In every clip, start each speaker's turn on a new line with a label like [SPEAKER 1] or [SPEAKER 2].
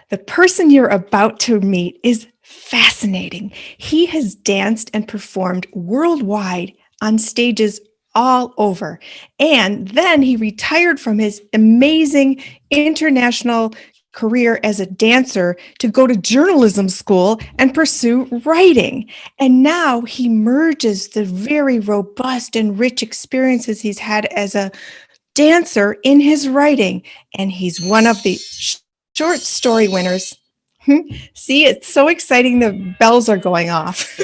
[SPEAKER 1] The person you're about to meet is fascinating. He has danced and performed worldwide on stages all over. And then he retired from his amazing international career as a dancer to go to journalism school and pursue writing. And now he merges the very robust and rich experiences he's had as a dancer in his writing. And he's one of the short story winners. See, it's so exciting. The bells are going off.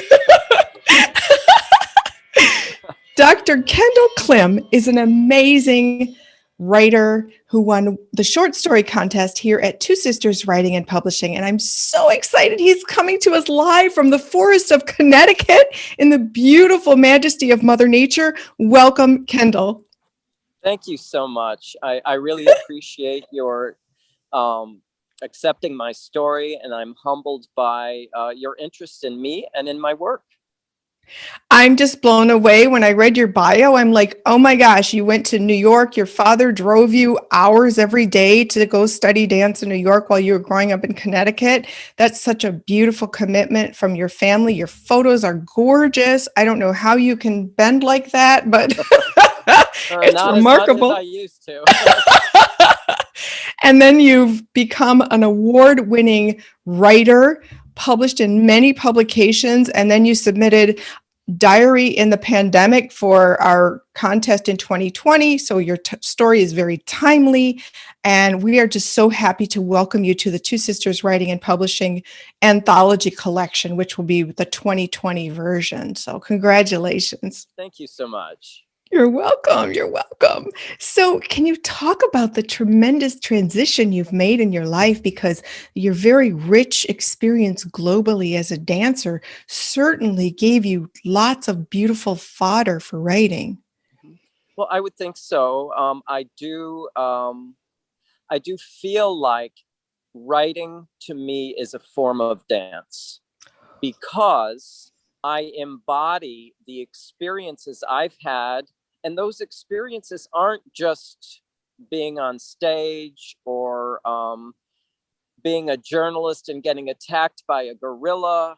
[SPEAKER 1] Dr. Kendall Klym is an amazing writer who won the short story contest here at Two Sisters Writing and Publishing. And I'm so excited he's coming to us live from the forest of Connecticut in the beautiful majesty of Mother Nature. Welcome, Kendall.
[SPEAKER 2] Thank you so much. I really appreciate your accepting my story, and I'm humbled by your interest in me and in my work.
[SPEAKER 1] I'm just blown away. When I read your bio, I'm like, oh my gosh, you went to New York. Your father drove you hours every day to go study dance in New York while you were growing up in Connecticut. That's such a beautiful commitment from your family. Your photos are gorgeous. I don't know how you can bend like that, but it's
[SPEAKER 2] not
[SPEAKER 1] remarkable.
[SPEAKER 2] As much as I used to.
[SPEAKER 1] And then you've become an award-winning writer, published in many publications, and then you submitted Diary in the Pandemic for our contest in 2020. So your story is very timely. And we are just so happy to welcome you to the Two Sisters Writing and Publishing Anthology Collection, which will be the 2020 version. So congratulations.
[SPEAKER 2] Thank you so much.
[SPEAKER 1] You're welcome. You're welcome. So can you talk about the tremendous transition you've made in your life? Because your very rich experience globally as a dancer certainly gave you lots of beautiful fodder for writing.
[SPEAKER 2] Well, I would think so. I do feel like writing to me is a form of dance because I embody the experiences I've had. And those experiences aren't just being on stage or being a journalist and getting attacked by a gorilla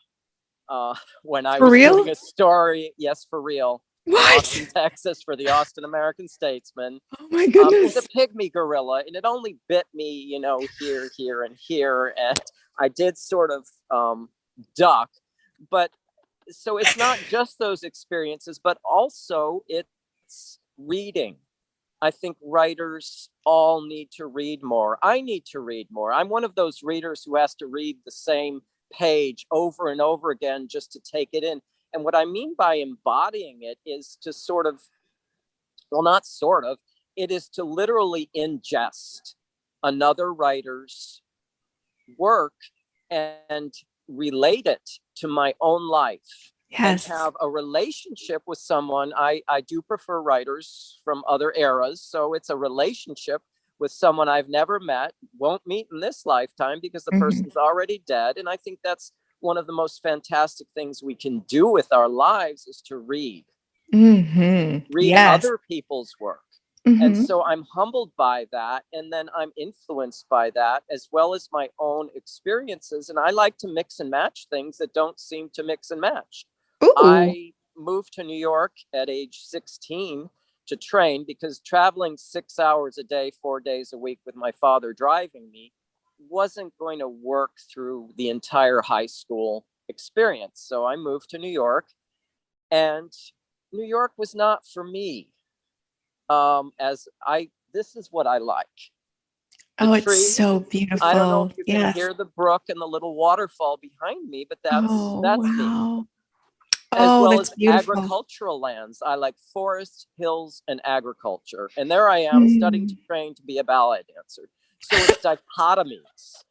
[SPEAKER 2] when I was doing a story. Yes, for real.
[SPEAKER 1] What?
[SPEAKER 2] Austin, Texas, for the Austin American Statesman.
[SPEAKER 1] Oh my goodness.
[SPEAKER 2] It's a pygmy gorilla, and it only bit me, here, and here. And I did sort of duck. But so it's not just those experiences, but also it's reading. I think writers all need to read more. I need to read more. I'm one of those readers who has to read the same page over and over again just to take it in. And what I mean by embodying it is to it is to literally ingest another writer's work and relate it to my own life.
[SPEAKER 1] Yes.
[SPEAKER 2] And have a relationship with someone. I do prefer writers from other eras. So it's a relationship with someone I've never met, won't meet in this lifetime because the person's already dead. And I think that's one of the most fantastic things we can do with our lives is to read. Read other people's work. And so I'm humbled by that. And then I'm influenced by that as well as my own experiences. And I like to mix and match things that don't seem to mix and match.
[SPEAKER 1] Ooh.
[SPEAKER 2] I moved to New York at age 16 to train because traveling 6 hours a day, 4 days a week with my father driving me wasn't going to work through the entire high school experience. So I moved to New York, and New York was not for me. This is what I like.
[SPEAKER 1] The trees, it's so beautiful.
[SPEAKER 2] I don't know if you can hear the brook and the little waterfall behind me, but that's me. As well as beautiful. Agricultural lands. I like forests, hills, and agriculture. And there I am studying to train to be a ballet dancer. So it's dichotomies.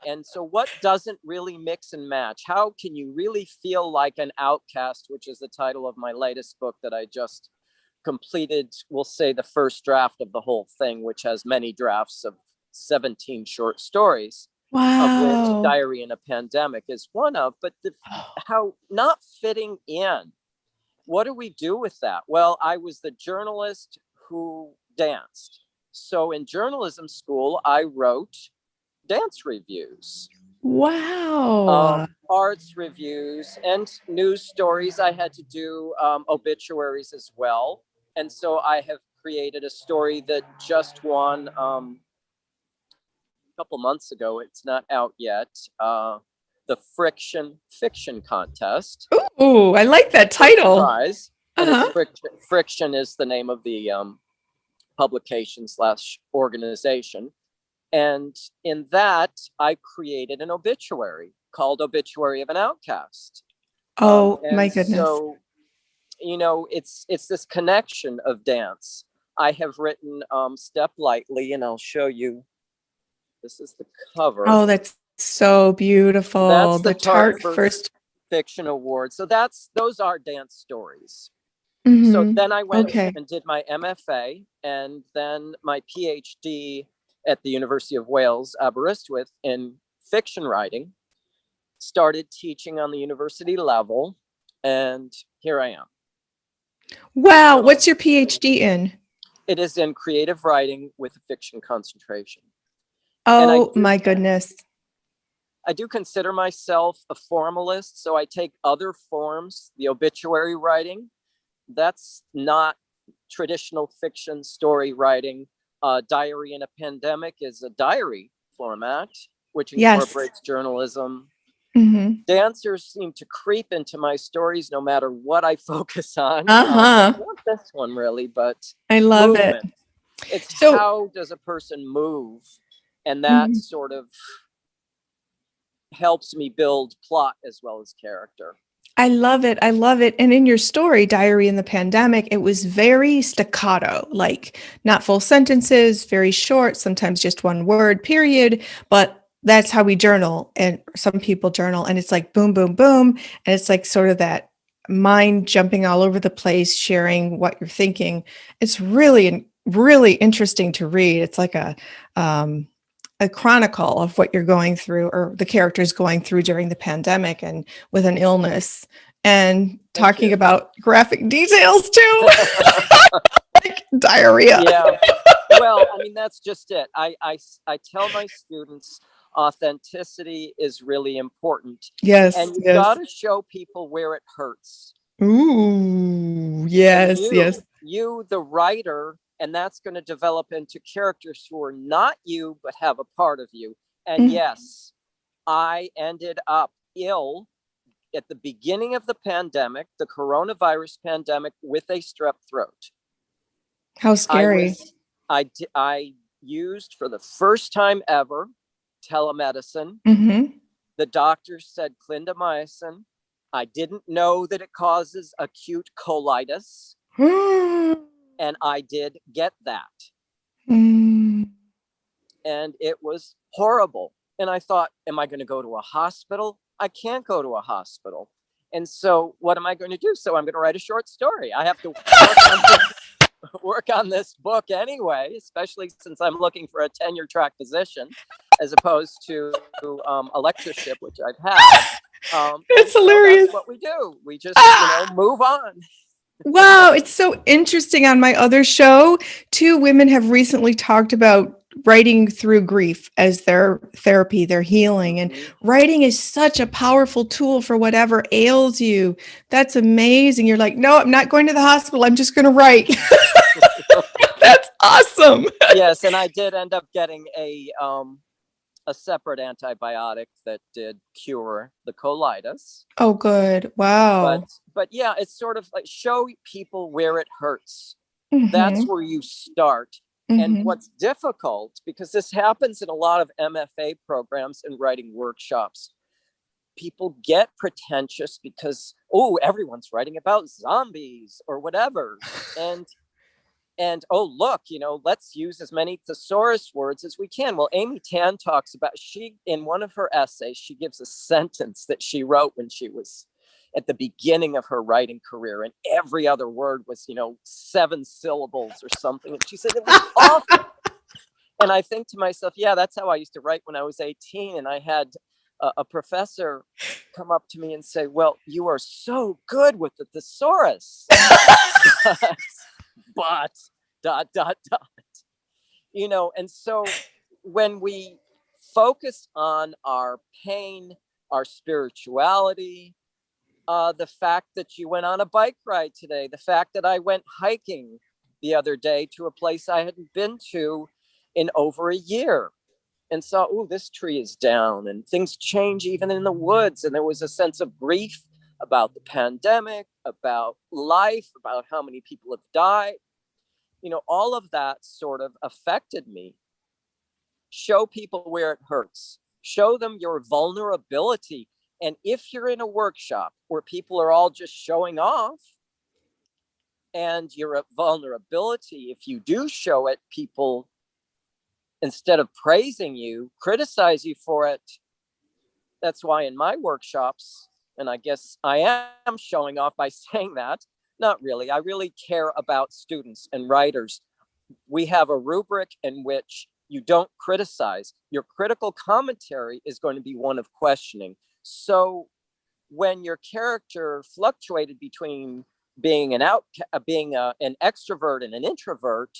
[SPEAKER 2] And so what doesn't really mix and match? How can you really feel like an outcast, which is the title of my latest book that I just completed, we'll say the first draft of the whole thing, which has many drafts of 17 short stories.
[SPEAKER 1] Wow.
[SPEAKER 2] Of which Diary in a Pandemic is one of, but how not fitting in. What do we do with that? Well, I was the journalist who danced. So in journalism school, I wrote dance reviews.
[SPEAKER 1] Wow.
[SPEAKER 2] Arts reviews and news stories. I had to do obituaries as well. And so I have created a story that just won a couple months ago. It's not out yet. The Friction Fiction Contest.
[SPEAKER 1] Ooh, I like that title.
[SPEAKER 2] Prize. And it's Friction is the name of the publication / organization. And in that, I created an obituary called Obituary of an Outcast.
[SPEAKER 1] Oh, my goodness.
[SPEAKER 2] So, you know, it's this connection of dance. I have written Step Lightly, and I'll show you. This is the cover.
[SPEAKER 1] Oh, that's so beautiful.
[SPEAKER 2] That's the
[SPEAKER 1] Tart First
[SPEAKER 2] Fiction Award. So those are dance stories. So then I went and did my MFA and then my PhD at the University of Wales, Aberystwyth, in fiction writing. Started teaching on the university level, and here I am.
[SPEAKER 1] Wow, what's your PhD in?
[SPEAKER 2] It is in creative writing with a fiction concentration.
[SPEAKER 1] Oh, my goodness.
[SPEAKER 2] I do consider myself a formalist, so I take other forms, the obituary writing. That's not traditional fiction story writing. Diary in a Pandemic is a diary format, which incorporates journalism. Dancers seem to creep into my stories no matter what I focus on. Not this one really, but
[SPEAKER 1] I love movement.
[SPEAKER 2] It's how does a person move, and that sort of helps me build plot as well as character.
[SPEAKER 1] I love it. I love it. And in your story, Diary in the Pandemic, it was very staccato, like not full sentences, very short, sometimes just one word, period. But that's how we journal. And some people journal, and it's like boom, boom, boom. And it's like sort of that mind jumping all over the place, sharing what you're thinking. It's really, really interesting to read. It's like a chronicle of what you're going through, or the characters going through during the pandemic and with an illness, and talking about graphic details too. Like diarrhea.
[SPEAKER 2] Yeah. Well, I mean, that's just it. I tell my students authenticity is really important.
[SPEAKER 1] Yes.
[SPEAKER 2] And you got to show people where it hurts.
[SPEAKER 1] Ooh, yes, yes.
[SPEAKER 2] You, the writer, and that's going to develop into characters who are not you, but have a part of you. And yes, I ended up ill at the beginning of the pandemic, the coronavirus pandemic, with a strep throat.
[SPEAKER 1] How scary.
[SPEAKER 2] I used for the first time ever telemedicine. The doctor said clindamycin. I didn't know that it causes acute colitis. And I did get that. And it was horrible. And I thought, am I going to go to a hospital? I can't go to a hospital. And so what am I going to do? So I'm going to write a short story. I have to work on this book anyway, especially since I'm looking for a tenure track position as opposed to a lectureship, which I've had.
[SPEAKER 1] It's hilarious.
[SPEAKER 2] That's what we do. We just, move on.
[SPEAKER 1] Wow, it's so interesting. On my other show, 2 women have recently talked about writing through grief as their therapy, their healing. And writing is such a powerful tool for whatever ails you. That's amazing. You're like, no, I'm not going to the hospital. I'm just going to write. That's awesome.
[SPEAKER 2] Yes, and I did end up getting a separate antibiotic that did cure the colitis.
[SPEAKER 1] Oh, good. Wow.
[SPEAKER 2] But yeah, it's sort of like show people where it hurts. That's where you start. And what's difficult, because this happens in a lot of MFA programs and writing workshops, people get pretentious because, everyone's writing about zombies or whatever. And look, let's use as many thesaurus words as we can. Well, Amy Tan talks about, in one of her essays, she gives a sentence that she wrote when she was at the beginning of her writing career, and every other word was, 7 syllables or something. And she said it was awful. And I think to myself, yeah, that's how I used to write when I was 18. And I had a professor come up to me and say, well, you are so good with the thesaurus. But ... And so when we focus on our pain, our spirituality, the fact that you went on a bike ride today, the fact that I went hiking the other day to a place I hadn't been to in over a year, and saw, oh, this tree is down, and things change even in the woods. And there was a sense of grief about the pandemic, about life, about how many people have died. All of that sort of affected me. Show people where it hurts. Show them your vulnerability. And if you're in a workshop where people are all just showing off, and your vulnerability, if you do show it, people, instead of praising you, criticize you for it. That's why in my workshops, and I guess I am showing off by saying that, not really, I really care about students and writers. We have a rubric in which you don't criticize. Your critical commentary is going to be one of questioning. So when your character fluctuated between being an extrovert and an introvert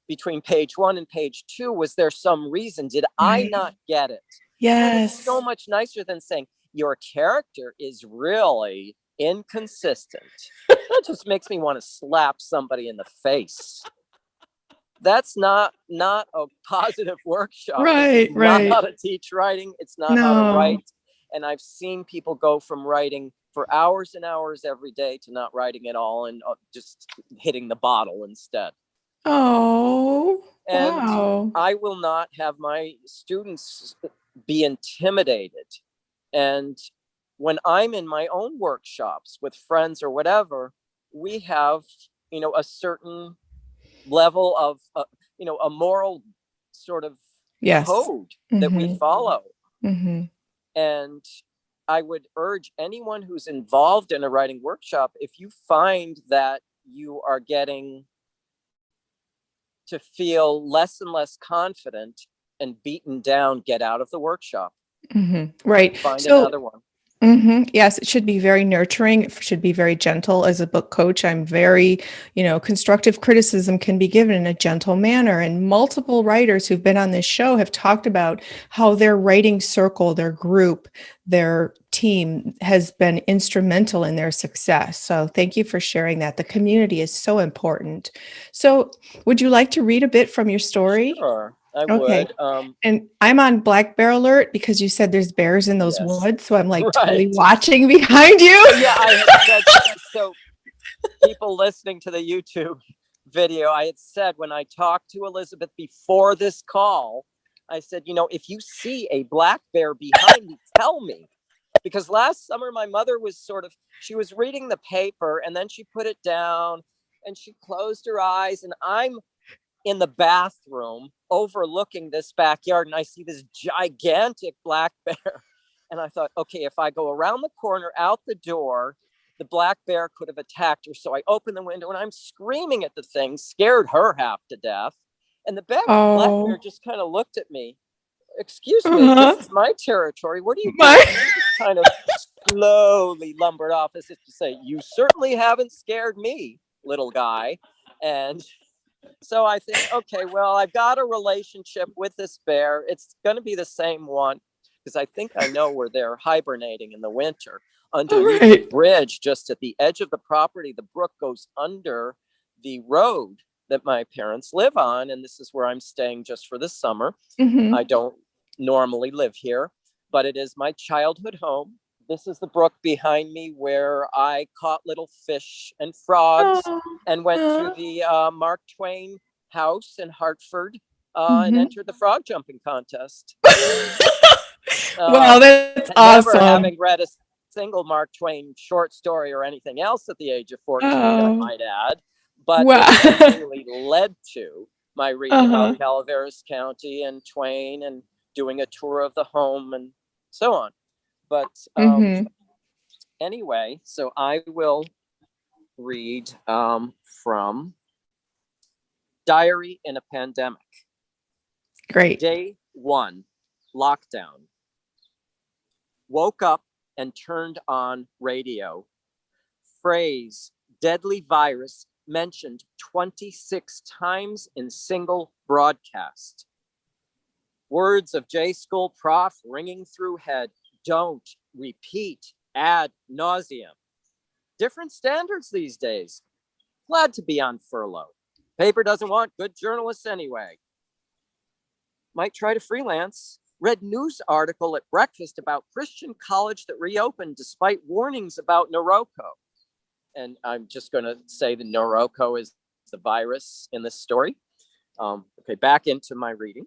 [SPEAKER 2] between page 1 and page 2, was there some reason? Did I not get it?
[SPEAKER 1] Yes.
[SPEAKER 2] It's so much nicer than saying your character is really inconsistent. That just makes me want to slap somebody in the face. That's not a positive workshop.
[SPEAKER 1] Right.
[SPEAKER 2] Not how to teach writing. It's not how to write. And I've seen people go from writing for hours and hours every day to not writing at all, and just hitting the bottle instead.
[SPEAKER 1] Oh,
[SPEAKER 2] and
[SPEAKER 1] wow.
[SPEAKER 2] I will not have my students be intimidated. And when I'm in my own workshops with friends or whatever, we have, a certain level of, a moral sort of code that we follow. And I would urge anyone who's involved in a writing workshop, if you find that you are getting to feel less and less confident and beaten down, get out of the workshop.
[SPEAKER 1] Right.
[SPEAKER 2] Find another one.
[SPEAKER 1] Yes, it should be very nurturing. It should be very gentle. As a book coach, I'm very, constructive criticism can be given in a gentle manner. And multiple writers who've been on this show have talked about how their writing circle, their group, their team has been instrumental in their success. So thank you for sharing that. The community is so important. So would you like to read a bit from your story?
[SPEAKER 2] Sure. I would.
[SPEAKER 1] And I'm on black bear alert because you said there's bears in those woods. So I'm like totally watching behind you.
[SPEAKER 2] So people listening to the YouTube video, I had said when I talked to Elizabeth before this call, I said, if you see a black bear behind me, tell me. Because last summer, my mother was she was reading the paper and then she put it down and she closed her eyes, and I'm in the bathroom overlooking this backyard, and I see this gigantic black bear. And I thought, okay, if I go around the corner out the door, the black bear could have attacked her. So I opened the window and I'm screaming at the thing, scared her half to death. And the black bear just kind of looked at me. Excuse me, this is my territory. What are you doing? He just kind of slowly lumbered off as if to say, you certainly haven't scared me, little guy. And so I think, okay, well, I've got a relationship with this bear. It's going to be the same one, because I think I know where they're hibernating in the winter. Underneath the bridge, just at the edge of the property, the brook goes under the road that my parents live on. And this is where I'm staying just for this summer. I don't normally live here, but it is my childhood home. This is the brook behind me where I caught little fish and frogs and went to the Mark Twain house in Hartford and entered the frog jumping contest.
[SPEAKER 1] Wow, that's awesome.
[SPEAKER 2] Never having read a single Mark Twain short story or anything else at the age of 14, I might add. But it really led to my reading about Calaveras County and Twain and doing a tour of the home and so on. But anyway, so I will read from Diary in a Pandemic.
[SPEAKER 1] Great.
[SPEAKER 2] Day 1, lockdown. Woke up and turned on radio. Phrase deadly virus mentioned 26 times in single broadcast. Words of J-School prof ringing through head. Don't repeat ad nauseum. Different standards these days. Glad to be on furlough. Paper doesn't want good journalists anyway. Might try to freelance. Read news article at breakfast about Christian college that reopened despite warnings about Noroko. And I'm just going to say that Noroko is the virus in this story. Okay, back into my reading.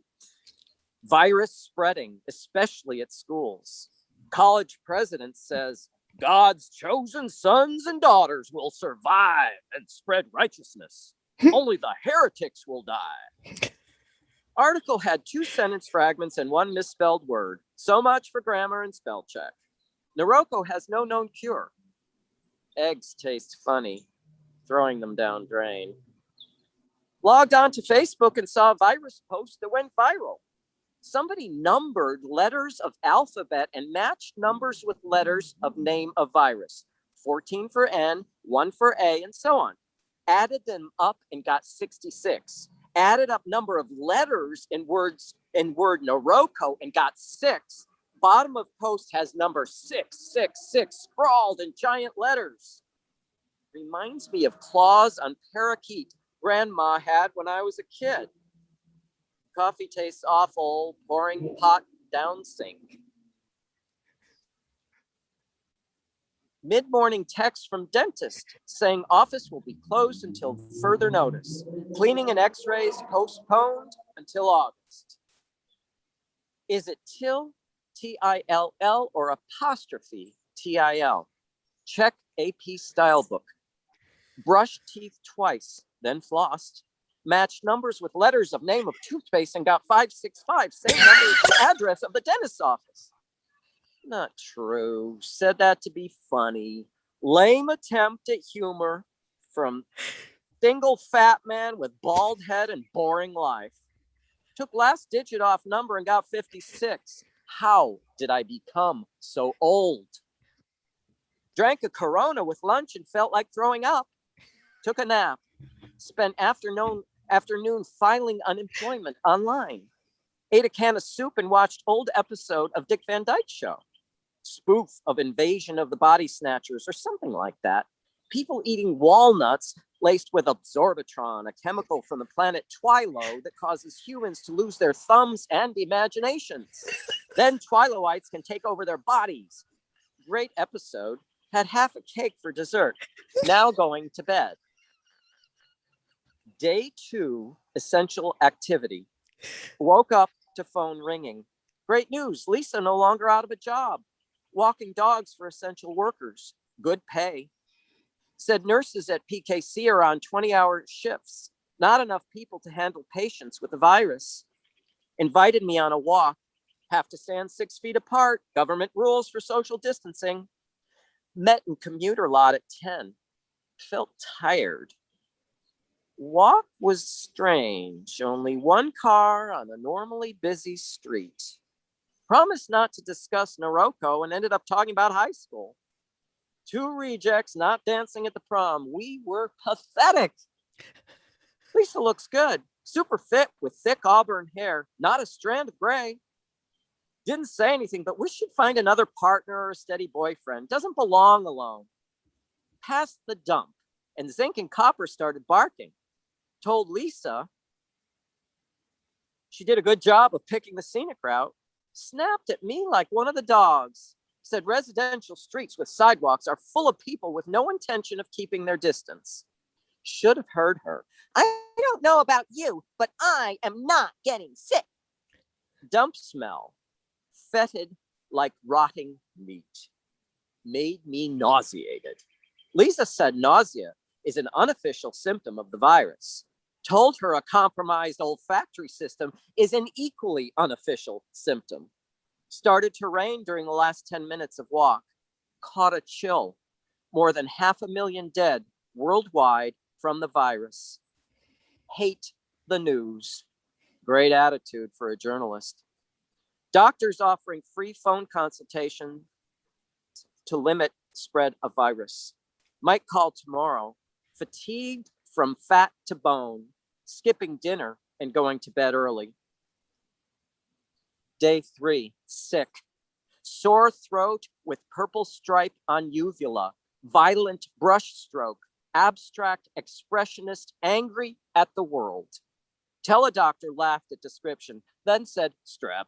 [SPEAKER 2] Virus spreading, especially at schools. College president says, God's chosen sons and daughters will survive and spread righteousness. Only the heretics will die. Article had 2 sentence fragments and 1 misspelled word. So much for grammar and spell check. Noroko has no known cure. Eggs taste funny. Throwing them down drain. Logged on to Facebook and saw a virus post that went viral. Somebody numbered letters of alphabet and matched numbers with letters of name of virus. 14 for N, 1 for A, and so on. Added them up and got 66. Added up number of letters in word Noroko and got 6. Bottom of post has number 666 scrawled in giant letters. Reminds me of claws on parakeet grandma had when I was a kid. Coffee tastes awful, pouring pot down sink. Mid-morning text from dentist saying office will be closed until further notice. Cleaning and x-rays postponed until August. Is it till, T-I-L-L, or apostrophe, T-I-L? Check AP style book. Brushed teeth twice, then flossed. Matched numbers with letters of name of toothpaste and got 565. Same number as the address of the dentist's office. Not true. Said that to be funny. Lame attempt at humor from single fat man with bald head and boring life. Took last digit off number and got 56. How did I become so old? Drank a Corona with lunch and felt like throwing up. Took a nap. Spent afternoon filing unemployment online. Ate a can of soup and watched old episode of Dick Van Dyke Show. Spoof of Invasion of the Body Snatchers or something like that. People eating walnuts laced with absorbatron, a chemical from the planet Twilo that causes humans to lose their thumbs and imaginations. Then Twiloites can take over their bodies. Great episode. Had half a cake for dessert. Now going to bed. Day 2, essential activity. Woke up to phone ringing. Great news, Lisa no longer out of a job. Walking dogs for essential workers. Good pay. Said nurses at PKC are on 20-hour shifts. Not enough people to handle patients with the virus. Invited me on a walk. Have to stand 6 feet apart. Government rules for social distancing. Met in commuter lot at 10. Felt tired. Walk was strange. Only 1 car on a normally busy street. Promised not to discuss Noroko and ended up talking about high school. 2 rejects not dancing at the prom. We were pathetic. Lisa looks good. Super fit with thick auburn hair. Not a strand of gray. Didn't say anything, but wish she'd find another partner or a steady boyfriend. Doesn't belong alone. Passed the dump, and Zinc and Copper started barking. Told Lisa she did a good job of picking the scenic route. Snapped at me like one of the dogs. Said residential streets with sidewalks are full of people with no intention of keeping their distance. Should have heard her. I don't know about you, but I am not getting sick. Dump smell. Fetid like rotting meat. Made me nauseated. Lisa said nausea is an unofficial symptom of the virus. Told her a compromised olfactory system is an equally unofficial symptom. Started to rain during the last 10 minutes of walk. Caught a chill. More than 500,000 dead worldwide from the virus. Hate the news. Great attitude for a journalist. Doctors offering free phone consultation to limit spread of virus. Might call tomorrow. Fatigued from fat to bone. Skipping dinner and going to bed early. Day 3, sick. Sore throat with purple stripe on uvula. Violent brush stroke. Abstract expressionist angry at the world. Teledoctor laughed at description, then said, strep.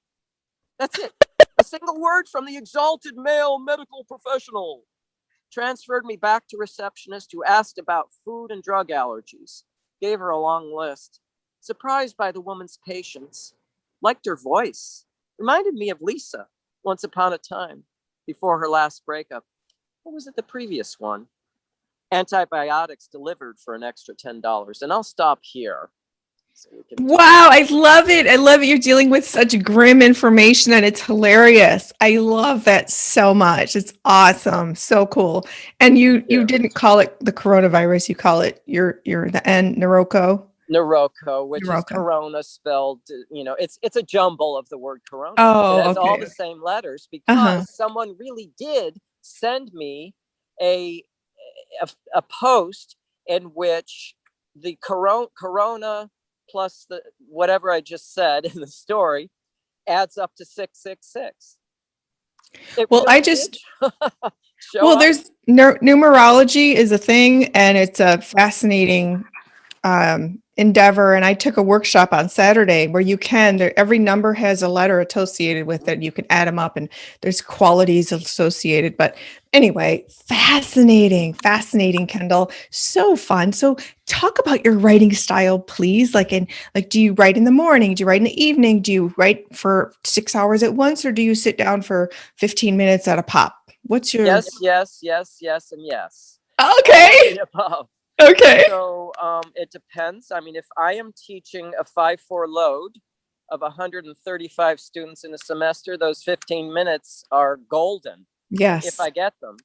[SPEAKER 2] That's it. A single word from the exalted male medical professional. Transferred me back to receptionist, who asked about food and drug allergies. Gave her a long list. Surprised by the woman's patience. Liked her voice. Reminded me of Lisa, once upon a time, before her last breakup. What was it, the previous one? Antibiotics delivered for an extra $10. And I'll stop here. So
[SPEAKER 1] wow, I love it. I love it. You're dealing with such grim information and it's hilarious. I love that so much. It's awesome. So cool. And you didn't call it the coronavirus. You call it you're the N Noroko.
[SPEAKER 2] Noroko, which is corona spelled, it's a jumble of the word corona.
[SPEAKER 1] Oh,
[SPEAKER 2] it has all the same letters because someone really did send me a post in which the corona plus the whatever I just said in the story adds up to 666.
[SPEAKER 1] Well, really there's numerology is a thing, and it's a fascinating endeavor. And I took a workshop on Saturday where you can, every number has a letter associated with it. You can add them up and there's qualities associated. But anyway, fascinating, Kendall. So fun. So talk about your writing style, please. Do you write in the morning? Do you write in the evening? Do you write for 6 hours at once, or do you sit down for 15 minutes at a pop? What's your...
[SPEAKER 2] Yes, and yes.
[SPEAKER 1] Okay. Okay.
[SPEAKER 2] So it depends. I mean, if I am teaching a 5-4 load of 135 students in a semester, those 15 minutes are golden.
[SPEAKER 1] Yes.
[SPEAKER 2] If I get them.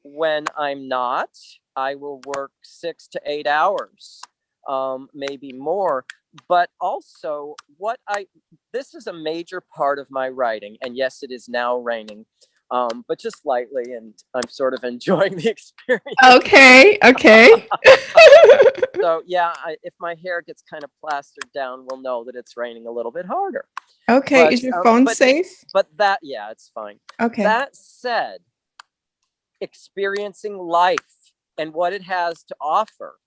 [SPEAKER 2] When I'm not, I will work 6 to 8 hours, maybe more. But also this is a major part of my writing. And yes, it is now raining. But just lightly, and I'm sort of enjoying the experience.
[SPEAKER 1] Okay.
[SPEAKER 2] So yeah, if my hair gets kind of plastered down, we'll know that it's raining a little bit harder.
[SPEAKER 1] Okay, is your phone safe?
[SPEAKER 2] But yeah, it's fine.
[SPEAKER 1] Okay.
[SPEAKER 2] That said, experiencing life and what it has to offer,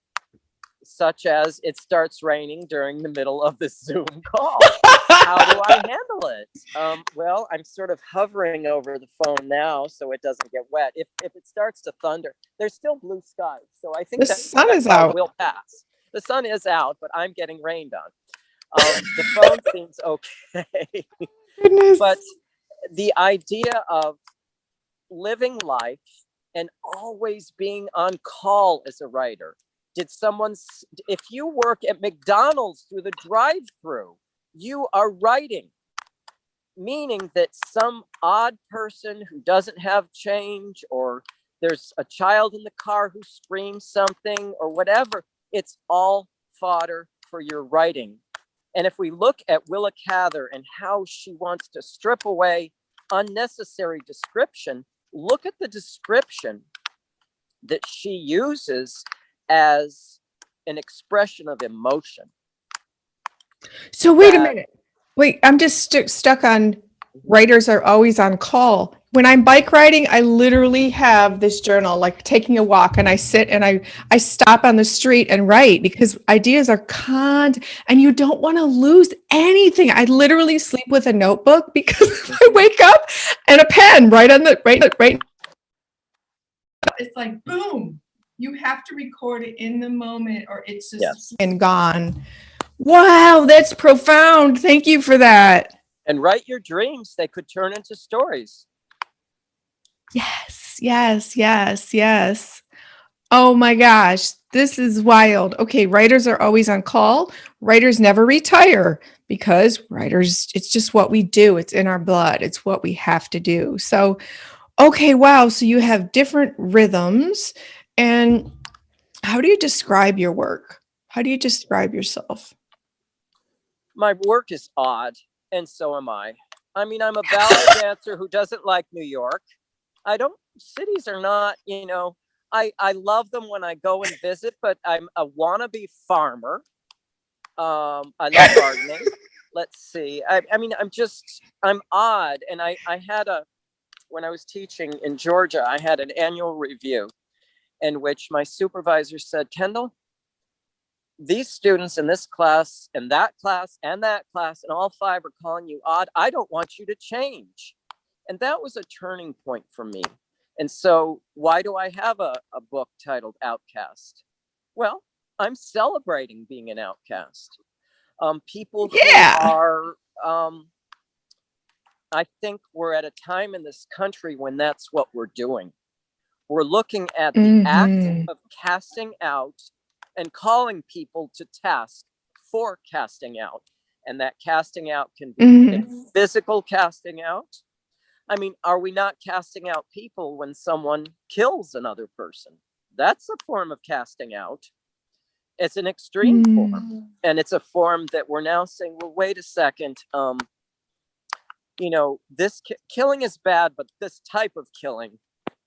[SPEAKER 2] such as it starts raining during the middle of this Zoom call. How do I handle it? Well, I'm sort of hovering over the phone now so it doesn't get wet. If it starts to thunder, there's still blue skies. So I think
[SPEAKER 1] the sun is out.
[SPEAKER 2] Will pass. The sun is out, but I'm getting rained on. The phone seems okay.
[SPEAKER 1] Goodness.
[SPEAKER 2] But the idea of living life and always being on call as a writer. If you work at McDonald's through the drive-through, you are writing, meaning that some odd person who doesn't have change, or there's a child in the car who screams something or whatever, it's all fodder for your writing. And if we look at Willa Cather and how she wants to strip away unnecessary description, look at the description that she uses as an expression of emotion.
[SPEAKER 1] So wait a minute. Wait, I'm just stuck on writers are always on call. When I'm bike riding, I literally have this journal, like taking a walk, and I sit and I stop on the street and write because ideas are and you don't want to lose anything. I literally sleep with a notebook because if I wake up and a pen right. It's like, boom, you have to record it in the moment or it's just and gone. Wow, that's profound. Thank you for that.
[SPEAKER 2] And write your dreams. They could turn into stories.
[SPEAKER 1] Yes. Oh my gosh, this is wild. Okay, writers are always on call. Writers never retire because writers, it's just what we do. It's in our blood. It's what we have to do. So, okay, wow. So you have different rhythms. And how do you describe your work? How do you describe yourself?
[SPEAKER 2] My work is odd, and so am I. I mean, I'm a ballet dancer who doesn't like New York. Cities are not, I love them when I go and visit, but I'm a wannabe farmer. I love gardening. let's see. I mean, I'm odd. And I had when I was teaching in Georgia, I had an annual review in which my supervisor said, Kendall, these students in this class and that class and that class and all 5 are calling you odd. I don't want you to change. And that was a turning point for me. And so why do I have a book titled Outcast? Well, I'm celebrating being an outcast. People who are, I think we're at a time in this country when that's what we're doing. We're looking at the act of casting out and calling people to task for casting out. And that casting out can be physical casting out. I mean, are we not casting out people when someone kills another person? That's a form of casting out. It's an extreme form. And it's a form that we're now saying, well, wait a second. You know, this killing is bad, but this type of killing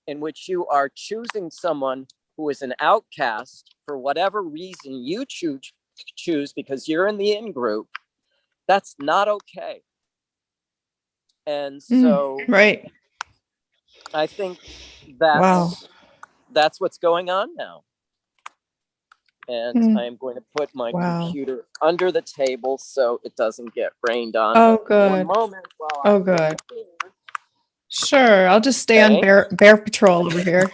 [SPEAKER 2] in which you are choosing someone who is an outcast for whatever reason you choose because you're in the in group, that's not okay. And so I think that's what's going on now. And I am going to put my computer under the table so it doesn't get rained on.
[SPEAKER 1] Oh, good.
[SPEAKER 2] One moment while
[SPEAKER 1] good. Sure, I'll just stay on bear patrol over here.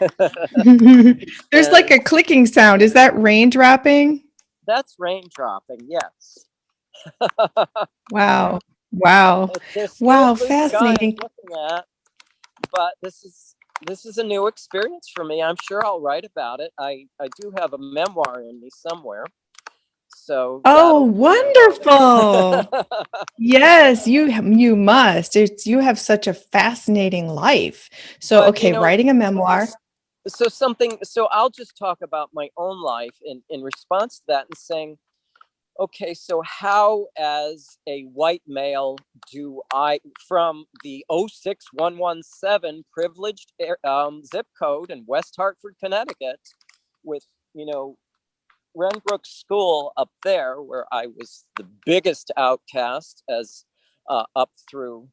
[SPEAKER 1] There's like a clicking sound. Is that rain dropping?
[SPEAKER 2] That's rain dropping, yes.
[SPEAKER 1] Wow. Wow. Wow, fascinating.
[SPEAKER 2] But this is a new experience for me. I'm sure I'll write about it. I do have a memoir in me somewhere. So
[SPEAKER 1] wonderful. Yes, you must. You have such a fascinating life. So, but, okay, writing a memoir.
[SPEAKER 2] So I'll just talk about my own life in response to that and saying, okay, so how as a white male do I, from the 06117 privileged zip code in West Hartford, Connecticut, with, you know, Renbrook School up there, where I was the biggest outcast as up through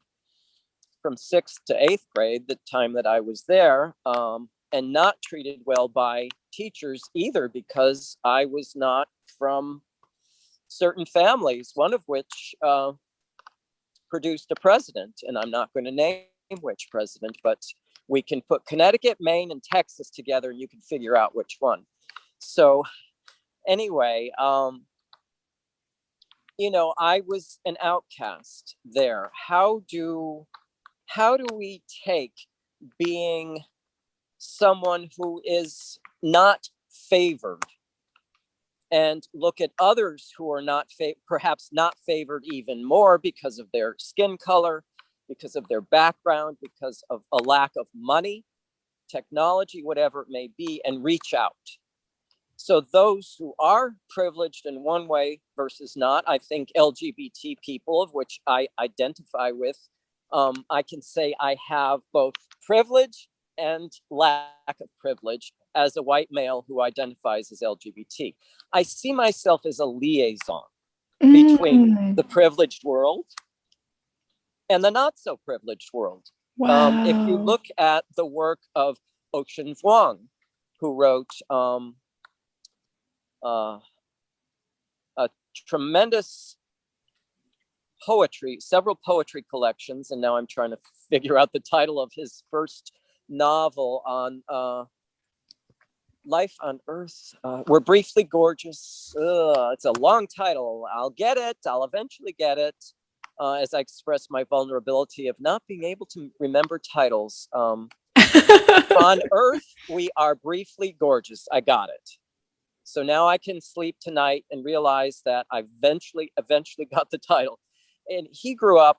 [SPEAKER 2] from 6th to 8th grade, the time that I was there, and not treated well by teachers either, because I was not from certain families, one of which produced a president, and I'm not going to name which president, but we can put Connecticut, Maine, and Texas together, and you can figure out which one. So anyway, you know, I was an outcast there. How do we take being someone who is not favored and look at others who are not perhaps not favored even more because of their skin color, because of their background, because of a lack of money, technology, whatever it may be, and reach out? So those who are privileged in one way versus not, I think LGBT people, of which I identify with, I can say I have both privilege and lack of privilege as a white male who identifies as LGBT. I see myself as a liaison between the privileged world and the not so privileged world.
[SPEAKER 1] Wow.
[SPEAKER 2] If you look at the work of Ocean Vuong, who wrote a tremendous poetry, several poetry collections, and now I'm trying to figure out the title of his first novel on life on Earth. We're briefly gorgeous. It's a long title. I'll get it. I'll eventually get it. As I express my vulnerability of not being able to remember titles. On Earth, we are briefly gorgeous. I got it. So now I can sleep tonight and realize that I eventually got the title. And he grew up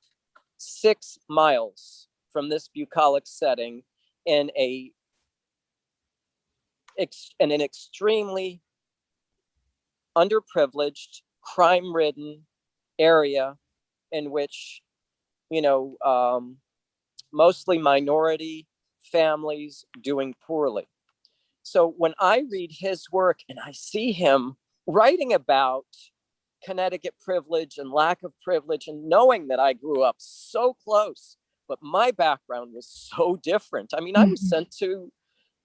[SPEAKER 2] 6 miles from this bucolic setting in an extremely underprivileged, crime-ridden area in which, you know, mostly minority families doing poorly. So when I read his work and I see him writing about Connecticut privilege and lack of privilege, and knowing that I grew up so close, but my background was so different. I mean, I was sent to,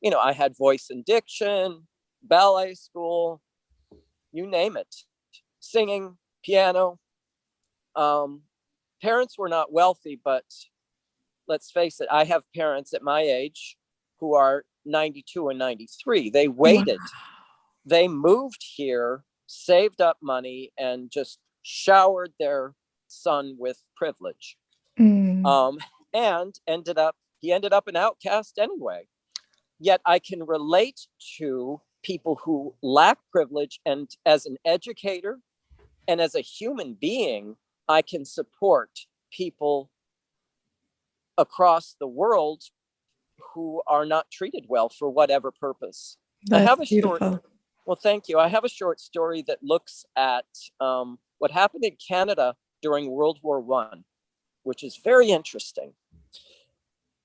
[SPEAKER 2] I had voice and diction, ballet school, you name it, singing, piano. Parents were not wealthy, but let's face it, I have parents at my age who are 92 and 93. They waited. Wow. They moved here, saved up money, and just showered their son with privilege. And he ended up an outcast anyway. Yet I can relate to people who lack privilege, and as an educator and as a human being, I can support people across the world who are not treated well for whatever purpose.
[SPEAKER 1] That's beautiful.
[SPEAKER 2] Well, thank you. I have a short story that looks at what happened in Canada during World War I, which is very interesting.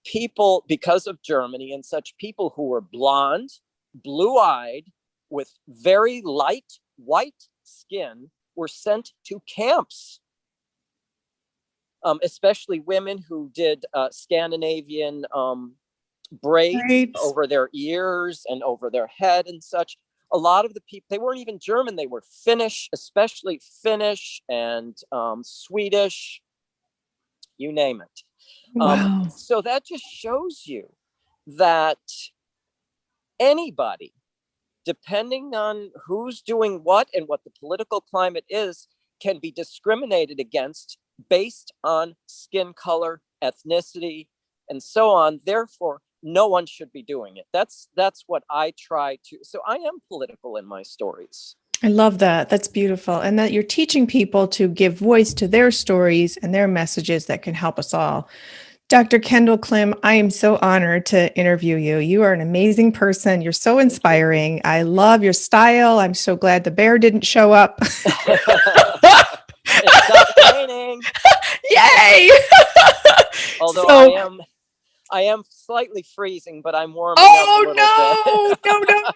[SPEAKER 2] People, because of Germany and such, people who were blonde, blue-eyed, with very light white skin were sent to camps. Especially women who did Scandinavian braids over their ears and over their head and such. A lot of the people, they weren't even German, they were Finnish, especially Finnish and Swedish, you name it.
[SPEAKER 1] Wow.
[SPEAKER 2] So that just shows you that anybody, depending on who's doing what and what the political climate is, can be discriminated against based on skin color, ethnicity, and so on. Therefore, no one should be doing it. That's what I try to. So I am political in my stories.
[SPEAKER 1] I love that. That's beautiful. And that you're teaching people to give voice to their stories and their messages that can help us all. Dr. Kendall Klym, I am so honored to interview you. You are an amazing person. You're so inspiring. I love your style. I'm so glad the bear didn't show up.
[SPEAKER 2] It stopped raining.
[SPEAKER 1] Yay!
[SPEAKER 2] Although I am slightly freezing, but I'm warming up a little bit.
[SPEAKER 1] No.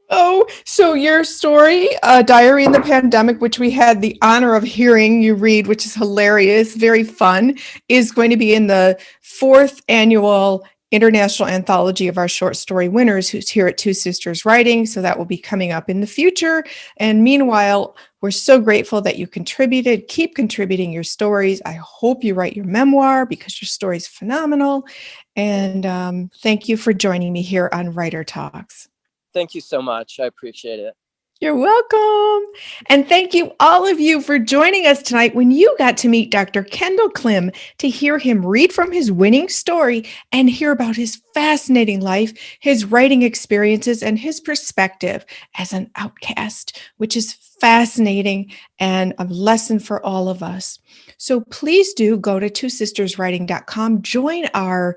[SPEAKER 1] Oh, so your story, Diary in the Pandemic, which we had the honor of hearing you read, which is hilarious, very fun, is going to be in the 4th annual International Anthology of our short story winners, who's here at Two Sisters Writing. So that will be coming up in the future. And meanwhile, we're so grateful that you contributed. Keep contributing your stories. I hope you write your memoir because your story is phenomenal. And thank you for joining me here on Writer Talks.
[SPEAKER 2] Thank you so much. I appreciate it.
[SPEAKER 1] You're welcome. And thank you, all of you, for joining us tonight when you got to meet Dr. Kendall Klym to hear him read from his winning story and hear about his fascinating life, his writing experiences, and his perspective as an outcast, which is fascinating and a lesson for all of us. So please do go to twosisterswriting.com, join our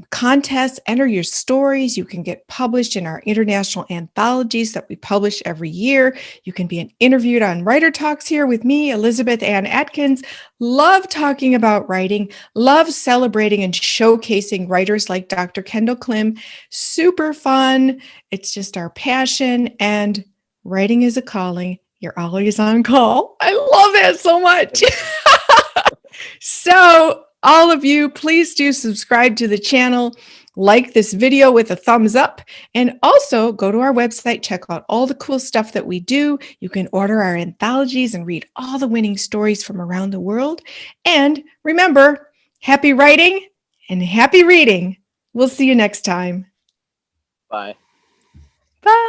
[SPEAKER 1] contests, enter your stories. You can get published in our international anthologies that we publish every year. You can be interviewed on Writer Talks here with me, Elizabeth Ann Atkins. Love talking about writing, love celebrating and showcasing writers like Dr. Kendall Klym. Super fun. It's just our passion, and writing is a calling. You're always on call. I love that so much. So all of you, please do subscribe to the channel, like this video with a thumbs up, and also go to our website, check out all the cool stuff that we do. You can order our anthologies and read all the winning stories from around the world. And remember, happy writing and happy reading. We'll see you next time.
[SPEAKER 2] Bye.
[SPEAKER 1] Bye.